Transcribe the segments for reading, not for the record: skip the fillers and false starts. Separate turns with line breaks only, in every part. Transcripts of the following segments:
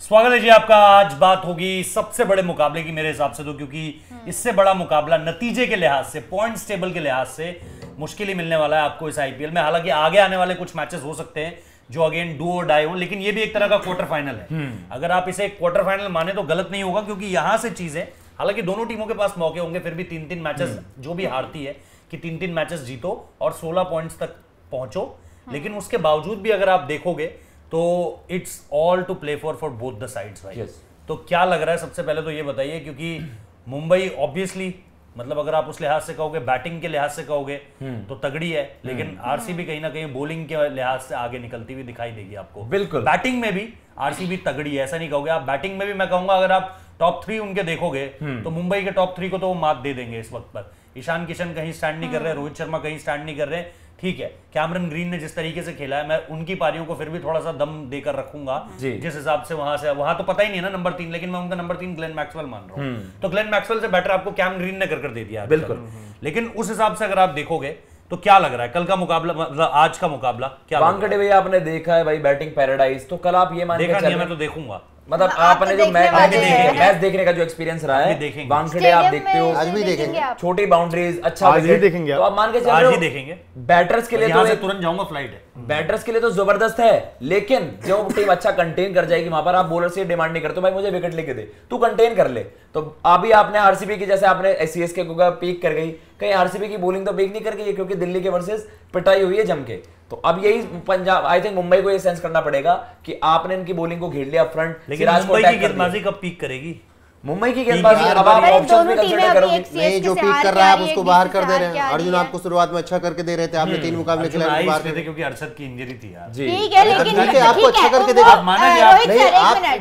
स्वागत है जी आपका। आज बात होगी सबसे बड़े मुकाबले की मेरे हिसाब से तो, क्योंकि इससे बड़ा मुकाबला नतीजे के लिहाज से, पॉइंट्स टेबल के लिहाज से मुश्किल ही मिलने वाला है आपको इस आईपीएल में। हालांकि आगे आने वाले कुछ मैचेस हो सकते हैं जो अगेन डू और डाई हो, लेकिन ये भी एक तरह का क्वार्टर फाइनल है। अगर आप इसे क्वार्टर फाइनल माने तो गलत नहीं होगा, क्योंकि यहां से चीजें, हालांकि दोनों टीमों के पास मौके होंगे, फिर भी 3-3 मैचेस जो भी हारती है कि 3-3 मैचेस जीतो और 16 पॉइंट्स तक पहुंचो। लेकिन उसके बावजूद भी अगर आप देखोगे तो it's all to play for both the sides भाई। तो क्या लग रहा है, सबसे पहले तो ये बताइए, क्योंकि मुंबई ऑब्वियसली, मतलब अगर आप उस लिहाज से कहोगे, बैटिंग के लिहाज से कहोगे तो तगड़ी है, लेकिन आरसीबी कहीं ना कहीं बॉलिंग के लिहाज से आगे निकलती हुई दिखाई देगी आपको।
बिल्कुल,
बैटिंग में भी आरसीबी तगड़ी है, ऐसा नहीं कहोगे आप। बैटिंग में भी मैं कहूंगा अगर आप टॉप 3 उनके देखोगे तो मुंबई के टॉप 3 को तो वो मात दे देंगे इस वक्त पर। ईशान किशन कहीं स्टैंड नहीं कर रहे, रोहित शर्मा कहीं स्टैंड नहीं कर रहे, ठीक है। कैमरन ग्रीन ने जिस तरीके से खेला है, मैं उनकी पारियों को फिर भी थोड़ा सा दम देकर रखूंगा जिस हिसाब से वहां तो पता ही नहीं है ना नंबर 3, लेकिन मैं उनका नंबर 3 ग्लेन मैक्सवेल मान रहा हूं। तो ग्लेन मैक्सवेल से बेटर आपको कैम ग्रीन ने कर दे दिया।
बिल्कुल।
लेकिन उस हिसाब से अगर आप देखोगे तो क्या लग रहा है कल का मुकाबला, मतलब आज का मुकाबला क्या?
वानखेड़े भैया आपने देखा है भाई बैटिंग पैराडाइज, तो कल आप ये मान के चलिए,
मैं तो देखूंगा,
मतलब आपने जो मैच देखने का जो एक्सपीरियंस रहा है, वानखेड़े आप देखते हो,
आज भी देखेंगे,
छोटी बाउंड्रीज, अच्छा
आज ही देखेंगे,
तो आप मान के चल
आज
रहे
ही
हो
देखेंगे।
बैटर्स के लिए तो
तुरंत जाऊंगा, फ्लाइट है,
बैटर्स के लिए तो जबरदस्त है, लेकिन जो टीम अच्छा कंटेन कर जाएगी वहां पर आप बॉलर से डिमांड नहीं करते भाई मुझे विकेट लेके दे, तू कंटेन कर ले। तो अभी आपने आरसीबी की, जैसे आपने सीएसके को पीक कर गई, कहीं आरसीबी की बॉलिंग तो पीक नहीं कर गई, क्योंकि दिल्ली के वर्सेस पिटाई हुई है जम के। तो अब यही पंजाब, आई थिंक मुंबई को ये सेंस करना पड़ेगा कि आपने इनकी बॉलिंग को घेर लिया फ्रंट,
लेकिन मुंबई की गेंदबाजी कब पीक करेगी?
मुंबई की गेंदबाजी अब आप ऑप्शंस भी कंसीडर करोगे
नहीं, जो पीक कर रहा है आप उसको बाहर कर दे रहे हैं। अर्जुन आपको शुरुआत में अच्छा करके दे रहे थे, आपने 3 मुकाबले खेले, बाहर कर दे,
क्योंकि अरशद की इंजरी थी यार।
ठीक है, लेकिन
आपको अच्छा करके देगा,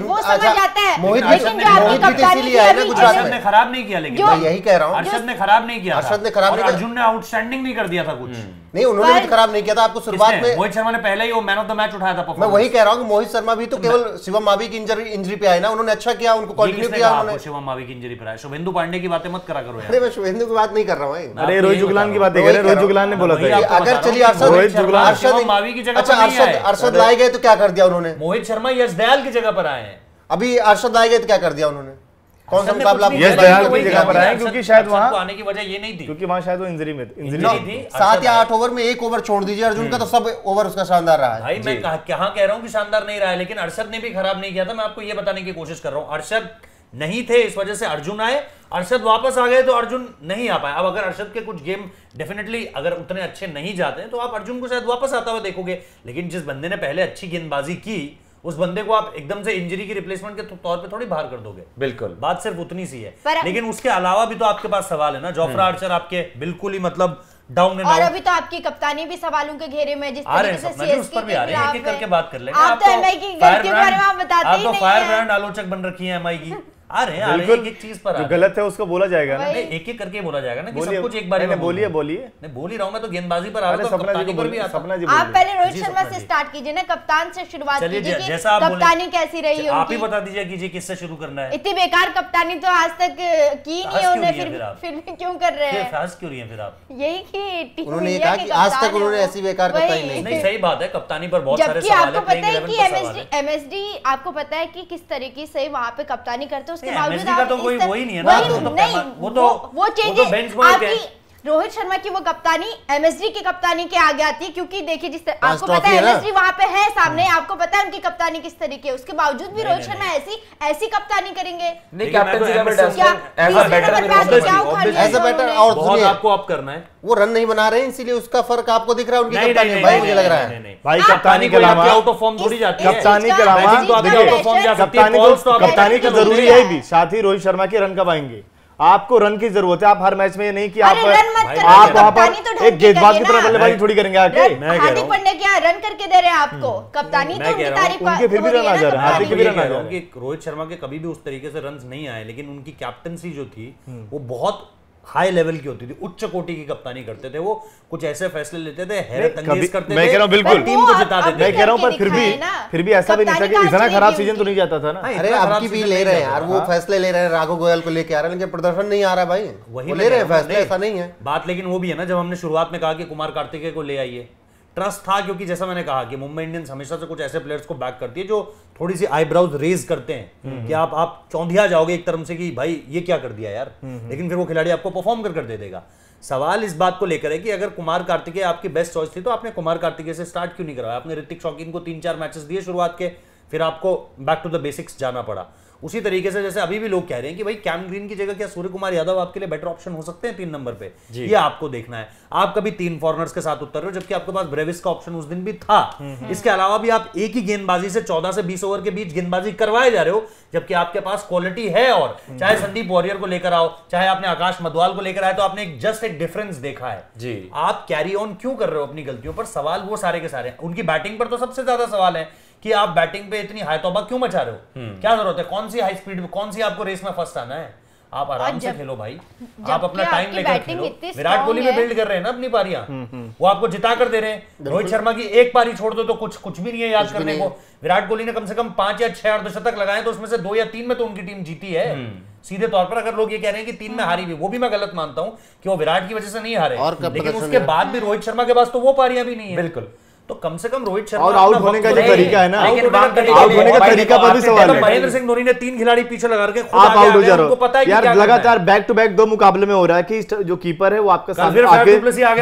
वो समझ आता है।
मोहित भी इसीलिए आया ना गुजरात में,
खराब नहीं किया, लेकिन
मैं यही कह रहा हूँ,
अरशद ने खराब नहीं किया,
अरशद ने खराब नहीं,
अर्जुन ने आउटस्टैंडिंग नहीं कर दिया था कुछ।
नहीं, उन्होंने भी खराब नहीं किया था। आपको शुरुआत में
मोहित शर्मा ने पहले ही वो मैन ऑफ द मैच उठाया था।
मैं वही कह रहा हूँ कि मोहित शर्मा भी तो केवल शिवम मावी की इंजरी पे आए ना, उन्होंने अच्छा किया, उनको कंटिन्यू किया उन्होंने।
शिवम मावी की इंजरी पर आए, शुभेंदु पांडे की बातें मत करा करो यार।
अरे मैं शुभेंदु की बात नहीं कर रहा हूँ,
अरे रोहित जुगलान की बात कर रहे हैं, रोहित जुगलान ने बोला था।
अगर चलिए
अरशद मावी की जगह,
अच्छा अरशद लाए गए तो क्या कर दिया उन्होंने?
मोहित शर्मा यश दयाल की जगह पर आए हैं।
अभी अरशद लाए गए तो क्या कर दिया उन्होंने? कौन सा मुकाबला?
यश दयाल की जगह पर आए, क्योंकि शायद वहां
आने की वजह ये नहीं थी,
क्योंकि वहां शायद वो इंजरी
थी।
7 या 8 ओवर में 1 ओवर छोड़ दीजिए अर्जुन का, तो सब ओवर उसका शानदार रहा है
भाई। मैं कहां कह रहा हूं कि शानदार नहीं रहा है, लेकिन अरशद ने भी खराब नहीं किया था। मैं आपको ये बताने की कोशिश कर रहा हूं, अरशद नहीं थे, इस वजह से अर्जुन आए, अरशद वापस आ गए तो अर्जुन नहीं आ पाए। अब अगर अरशद के कुछ गेम डेफिनेटली अगर उतने अच्छे नहीं जाते हैं तो आप अर्जुन को शायद वापस आता हुआ देखोगे, लेकिन जिस बंदे ने पहले अच्छी गेंदबाजी की उस बंदे को आप एकदम से इंजरी की रिप्लेसमेंट के तौर पे थोड़ी बाहर कर दोगे।
बिल्कुल,
बात सिर्फ उतनी सी है। लेकिन उसके अलावा भी तो आपके पास सवाल है ना। जोफ्रा आर्चर आपके बिल्कुल ही मतलब डाउन एंड
और अभी तो आपकी कप्तानी भी सवालों के घेरे में, जिस तरीके से
उस पर भी आ रहे हैं, एक-एक करके बात कर लेंगे।
आप तो एमआई की गलती के बारे में आप बताते ही नहीं हैं।
फायर ब्रांड आलोचक बन रखी है एमआई की। आ रहे हैं एक चीज पर,
जो गलत है उसको बोला जाएगा ना,
एक एक करके बोला जाएगा ना कि सब कुछ एक बार में
बोलिए
नहीं बोल ही रहा हूं मैं तो गेंदबाजी पर आ रहा हूं, कप्तानी पर भी आता हूं।
आप पहले रोहित शर्मा से स्टार्ट कीजिए ना, कप्तान से शुरुआत कीजिए कि कप्तानी कैसी रही है,
आप ही बता दीजिए कीजिए किससे शुरू करना है।
इतनी बेकार कप्तानी तो आज तक की नहीं है उन्होंने, फिर भी क्यों कर रहे हैं?
खास क्यों रही है फिर आप?
यही कि
उन्होंने ये कहा कि आज तक उन्होंने ऐसी बेकार कप्तानी
नहीं। सही बात है, कप्तानी पर बहुत सारे सवाल
है। आपको पता है कि एमएसडी आपको पता है कि किस तरीके से वहां पे कप्तानी करते हैं, उसके बावजूद
कोई वही नहीं है ना,
वो चेंजेस आपकी रोहित शर्मा की वो कप्तानी एमएसडी की कप्तानी के आगे आती है, क्योंकि देखिए जिस आपको पता है एमएसडी वहां पे है सामने, आपको पता है उनकी कप्तानी किस तरीके है, उसके बावजूद भी रोहित शर्मा ऐसी कप्तानी करेंगे।
नहीं, कैप्टनसी का बेटा
ऐसा बेटर और
बहुत आपको आप करना है,
वो रन नहीं बना रहे हैं, इसीलिए उसका फर्क आपको दिख रहा है उनकी कप्तानी में भाई, मुझे लग रहा है
भाई। कप्तानी के अलावा
आउट ऑफ फॉर्म थोड़ी जाती है,
कप्तानी के अलावा कप्तानी की जरूरी है भी, साथ ही रोहित शर्मा के रन कब आएंगे? आपको रन की जरूरत है। आप हर मैच में ये नहीं कि आप वहां पर एक गेंदबाज की तरह बल्लेबाजी थोड़ी करेंगे आके।
हार्दिक पांड्या क्या रन करके दे रहे हैं आपको? कप्तानी तो उनकी तारीफ
उनके फिर भी रन आ जा रहे हैं, हार्दिक के भी रन आ जा रहे हैं।
रोहित शर्मा के कभी भी उस तरीके से रन नहीं आए, लेकिन उनकी कैप्टनसी जो थी वो बहुत हाई लेवल की होती थी, उच्च कोटि की कप्तानी करते थे। वो कुछ ऐसे फैसले लेते थे, हैरत अंगेज करते थे,
मैं कह रहा हूं बिल्कुल
टीम को जिता देते थे।
मैं कह रहा हूं पर फिर भी ऐसा भी नहीं था कि इतना खराब सीजन तो नहीं जाता था ना।
अरे आपकी भी ले रहे हैं यार, वो फैसले ले रहे हैं, राघव गोयल को लेके आ रहे हैं, लेकिन प्रदर्शन नहीं आ रहा भाई। वही ले रहे हैं फैसले, ऐसा नहीं है
बात। लेकिन वो भी है ना, जब हमने शुरुआत में कहा कि कुमार कार्तिकेय को ले आइए, ट्रस्ट था, क्योंकि जैसा मैंने कहा कि मुंबई इंडियंस हमेशा से कुछ ऐसे प्लेयर्स को बैक करती है जो थोड़ी सी आईब्राउज रेज करते हैं कि आप चौंधिया जाओगे एक तरफ से कि भाई ये क्या कर दिया यार, लेकिन फिर वो खिलाड़ी आपको परफॉर्म कर दे देगा। सवाल इस बात को लेकर है कि अगर कुमार कार्तिकेय आपकी बेस्ट चॉइस थी तो आपने कुमार कार्तिकेय से स्टार्ट क्यों नहीं करवाया? आपने ऋतिक शौकीन को 3-4 मैचेस दिए शुरुआत के, फिर आपको बैक टू द बेसिक्स जाना पड़ा। उसी तरीके से जैसे अभी भी लोग कह रहे हैं कि भाई कैम ग्रीन की जगह क्या सूर्य कुमार यादव आपके लिए बेटर ऑप्शन हो सकते हैं 3 नंबर पे, ये आपको देखना है। आप कभी 3 फॉरनर्स के साथ उतर रहे हो जबकि आपके पास ब्रेविस का ऑप्शन उस दिन भी था। इसके अलावा भी आप एक ही गेंदबाजी से 14 से 20 ओवर के बीच गेंदबाजी करवाए जा रहे हो, जबकि आपके पास क्वालिटी है। और चाहे संदीप वॉरियर को लेकर आओ, चाहे आपने आकाश मधवाल को लेकर आए, तो आपने जस्ट एक डिफरेंस देखा है जी। आप कैरी ऑन क्यों कर रहे हो अपनी गलतियों पर? सवाल वो सारे के सारे उनकी बैटिंग पर तो सबसे ज्यादा सवाल है कि आप बैटिंग पे इतनी हाई तौबा क्यों मचा रहे हो? क्या जरूरत है? कौन सी हाई स्पीड में, कौन सी आपको रेस में फर्स्ट आना है? आप आराम से खेलो भाई, आप अपना टाइम लेकर खेलो। विराट कोहली में बिल्ड कर रहे हैं ना अपनी पारियां, वो आपको जिता कर दे रहे हैं। रोहित शर्मा की एक पारी छोड़ दो तो कुछ भी नहीं है याद करने को। विराट कोहली ने कम से कम 5 या 6 अर्धशतक लगाए, तो उसमें से 2 या 3 में तो उनकी टीम जीती है सीधे तौर पर। अगर लोग ये कह रहे हैं कि 3 में हारी भी, वो भी मैं गलत मानता हूं कि वो विराट की वजह से नहीं हारे, लेकिन उसके बाद भी रोहित शर्मा के पास तो वो पारियां भी नहीं है। बिल्कुल, तो कम से कम रोहित शर्मा
और आउट होने का जो तरीका है ना, आउट होने का तरीका पर भी सवाल है।
महेंद्र सिंह धोनी ने 3 खिलाड़ी पीछे लगा के
आप आउट हो जा रहे हो यार। लगातार बैक टू बैक 2 मुकाबले में हो रहा है कि जो कीपर है वो आपका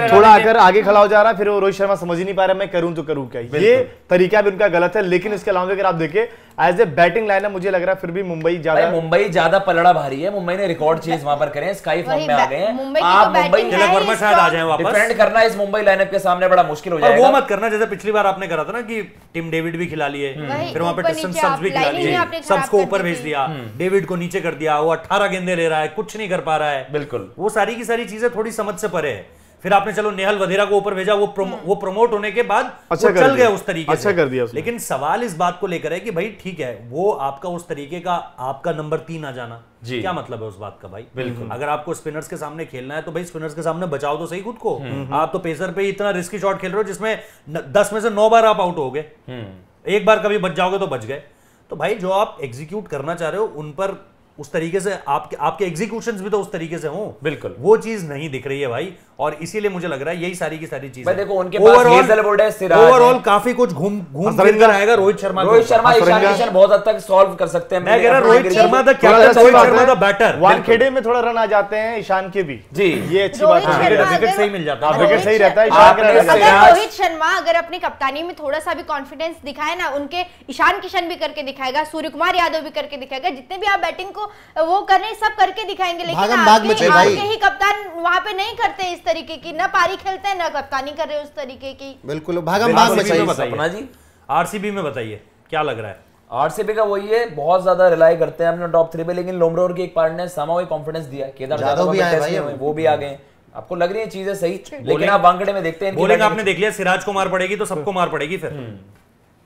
थोड़ा आकर आगे खड़ा हो जा रहा है, फिर रोहित शर्मा समझ ही नहीं पा रहा मैं करूं तो करूं क्या। ये तरीका भी उनका गलत है। लेकिन इसके अलावा अगर आप देखें एज ए बैटिंग लाइनअप, मुझे लग रहा है फिर भी मुंबई
ज्यादा पलड़ा भारी है। मुंबई ने रिकॉर्ड चेज वहां पर करे, स्काई फॉर्म में आ गए हैं। आप मुंबई
शायद आ जाए वापस।
डिफेंड करना इस मुंबई लाइनअप के सामने बड़ा मुश्किल हो जाएगा।
वो मत करना जैसे पिछली बार आपने करा था ना कि टिम डेविड भी खिला लिए, फिर वहां पे टेस्टन स्टब्स भी खिला लिए, सबको ऊपर भेज दिया, डेविड को नीचे कर दिया, वो 18 गेंदे ले रहा है, कुछ नहीं कर पा रहा है।
बिल्कुल,
वो सारी की सारी चीजें थोड़ी समझ से परे है। फिर आपने चलो नेहल वधेरा को ऊपर भेजा, वो प्रमोट होने के बाद अच्छा वो चल गया उस तरीके
अच्छा
से
कर दिया उसने।
लेकिन सवाल इस बात को लेकर है कि भाई ठीक है, वो आपका उस तरीके का आपका नंबर 3 आ जाना, क्या मतलब है उस बात का भाई? बिल्कुल, अगर आपको स्पिनर्स के सामने खेलना है तो भाई स्पिनर्स के सामने बचाओ तो सही खुद को। आप तो पेसर पे इतना रिस्की शॉट खेल रहे हो जिसमें 10 में से 9 बार आप आउट हो गए, एक बार कभी बच जाओगे तो बच गए। तो भाई जो आप एग्जीक्यूट करना चाह रहे हो उन पर उस तरीके से आपके एग्जीक्यूशंस भी तो उस तरीके से हों।
बिल्कुल,
वो चीज नहीं दिख रही है भाई, और इसीलिए मुझे लग रहा है यही सारी की सारी चीजें।
देखो उनके पास हेजलवुड है, सिराज है,
ओवरऑल काफी कुछ घूम फिर कर आएगा रोहित शर्मा
ईशान किशन बहुत हद तक सॉल्व कर सकते हैं।
मैं कह रहा Rohit Sharma the captain, Rohit Sharma the batter.
Wankhede में थोड़ा रन आ जाते हैं ईशान के भी जी, ये अच्छी बात है।
विकेट सही मिल जाता है,
विकेट सही रहता है।
रोहित शर्मा अगर अपनी कप्तानी में थोड़ा सा भी कॉन्फिडेंस दिखाए ना, उनके ईशान किशन भी करके दिखाएगा, सूर्य कुमार यादव भी करके दिखाएगा, जितने भी आप बैटिंग को वो कर रहे हैं सब करके दिखाएंगे। लेकिन आपके ही कप्तान वहां पे नहीं करते इस तरीके की, ना पारी खेलते हैं ना कप्तानी कर रहे उस तरीके की।
बिल्कुल भागम भाग में
बताइए आरसीबी में बताइए क्या लग रहा है?
आरसीबी का वही है, बहुत ज्यादा रिलाई करते हैं अपने टॉप 3 पे, लेकिन लोमरोर की एक पार्ट ने समाओ कॉन्फिडेंस दिया। केदार जाधव भी आए भाई, वो भी आ गए। आपको लग रही है चीजें सही, लेकिन आप वानखेड़े में देखते हैं
बोलिंग आपने देख लिया, सिराज को मार पड़ेगी तो सबको मार पड़ेगी, फिर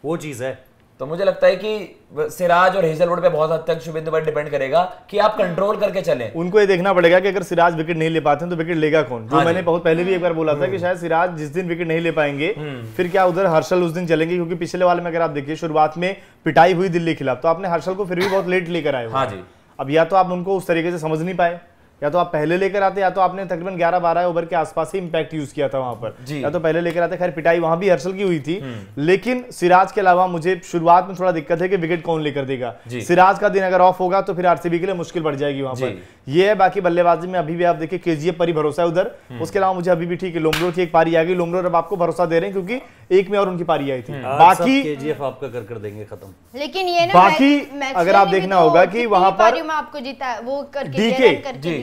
वो चीज है।
तो मुझे लगता है कि सिराज और हेजलवुड पे बहुत हद तक शुभेंदु पर डिपेंड करेगा कि आप कंट्रोल करके चलें।
उनको ये देखना पड़ेगा कि अगर सिराज विकेट नहीं ले पाते हैं तो विकेट लेगा कौन। जो मैंने बहुत पहले भी एक बार बोला था कि शायद सिराज जिस दिन विकेट नहीं ले पाएंगे फिर क्या उधर हर्षल उस दिन चलेंगे, क्योंकि पिछले वाले में अगर आप देखिए शुरुआत में पिटाई हुई दिल्ली के खिलाफ, तो आपने हर्षल को फिर भी बहुत लेट लेकर आए। हाँ जी, अब या तो आप उनको उस तरीके से समझ नहीं पाए, या तो आप पहले लेकर आते, या तो आपने तकरीबन 11-12 ओवर के आसपास ही इंपैक्ट यूज किया था वहां पर, या तो पहले लेकर आते। खैर पिटाई वहां भी हर्षल की हुई थी, लेकिन सिराज के अलावा मुझे शुरुआत में थोड़ा दिक्कत है कि विकेट कौन लेकर देगा। सिराज का दिन अगर ऑफ होगा तो फिर आरसीबी के लिए मुश्किल पड़ जाएगी वहां पर। ये है, बाकी बल्लेबाजी में अभी भी आप देखिए केजीएफ पर ही भरोसा है उधर। उसके अलावा मुझे अभी भी ठीक है, लोमरोर की एक पारी आ गई, लोमरोर अब आपको भरोसा दे रहे हैं क्योंकि एक में और उनकी पारी आई थी। बाकी
केजीएफ आपका कर देंगे खत्म।
लेकिन ये
बाकी अगर आप देखना होगा कि वहां पर
आपको जीता वो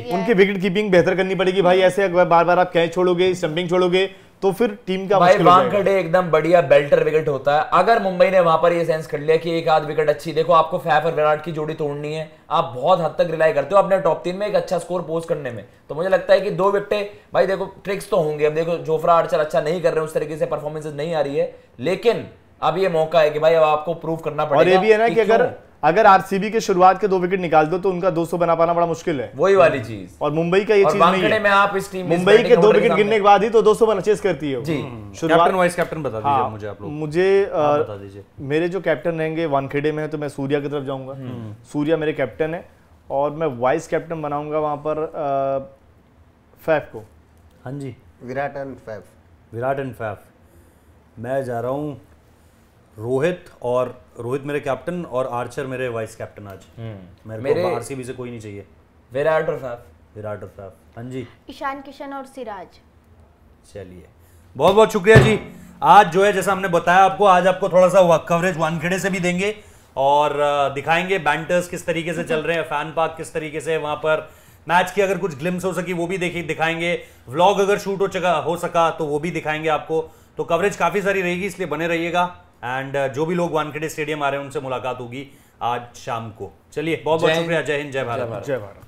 उनकी विकेट कीपिंग बेहतर करनी पड़ेगी भाई। ऐसे बार बार आप कैच छोड़ोगे, स्टंपिंग छोड़ोगे तो फिर टीम का
भाई वानखेड़े एकदम बढ़िया बेल्टर विकेट होता है। अगर मुंबई ने वहां पर ये सेंस कर लिया कि एक आध विकेट अच्छी, देखो आपको फैफ और विराट की जोड़ी तोड़नी है, आप बहुत हद तक रिलाई करते हो अपने टॉप 3 में एक अच्छा स्कोर पोस्ट करने में। तो मुझे लगता है कि 2 विकेटें भाई, देखो ट्रिक्स तो होंगे। अब देखो जोफ्रा आर्चर अच्छा नहीं कर रहे हैं, उस तरीके से परफॉर्मेंस नहीं आ रही है, लेकिन अब ये मौका है कि भाई अब आपको प्रूव करना पड़ेगा।
और ये भी है ना कि अगर आरसीबी के शुरुआत के 2 विकेट निकाल दो तो उनका 200 बना पाना बड़ा मुश्किल है।
वही वाली चीज,
और मुंबई का ये चीज नहीं है।
में आप इस टीम
मुंबई के 2 विकेट गिरने के बाद ही तो 200 बना चेस करती है
जी। कैप्टन वाइस कैप्टन बता दीजिए मुझे आप लोग।
मुझे बता दीजिए, मेरे जो कैप्टन रहेंगे वानखेड़े में है तो मैं सूर्या की तरफ जाऊंगा। सूर्या मेरे कैप्टन है, और मैं वाइस कैप्टन बनाऊंगा वहां पर फैफ को।
हाँ जी,
Virat and Faf.
Virat and Faf, मैं जा रहा हूँ रोहित, और रोहित मेरे कैप्टन और आर्चर मेरे वाइस कैप्टन आज। मेरे को आरसीबी से कोई नहीं चाहिए।
विराट और फैफ।
हाँ जी,
ईशान किशन और सिराज।
चलिए बहुत बहुत शुक्रिया जी। आज जो है जैसा हमने बताया आपको, आज आपको थोड़ा सा कवरेज वानखेड़े से भी देंगे और दिखाएंगे बैंटर्स किस तरीके से चल रहे हैं, फैन पार्क किस तरीके से, वहां पर मैच की अगर कुछ ग्लिम्स हो सकी वो भी दिखाएंगे, व्लॉग अगर शूट हो सका तो वो भी दिखाएंगे आपको। तो कवरेज काफी सारी रहेगी, इसलिए बने रहिएगा। एंड जो भी लोग वानखेड़े स्टेडियम आ रहे हैं उनसे मुलाकात होगी आज शाम को। चलिए बहुत बहुत शुक्रिया। जय हिंद, जय भारत।
जय भारत।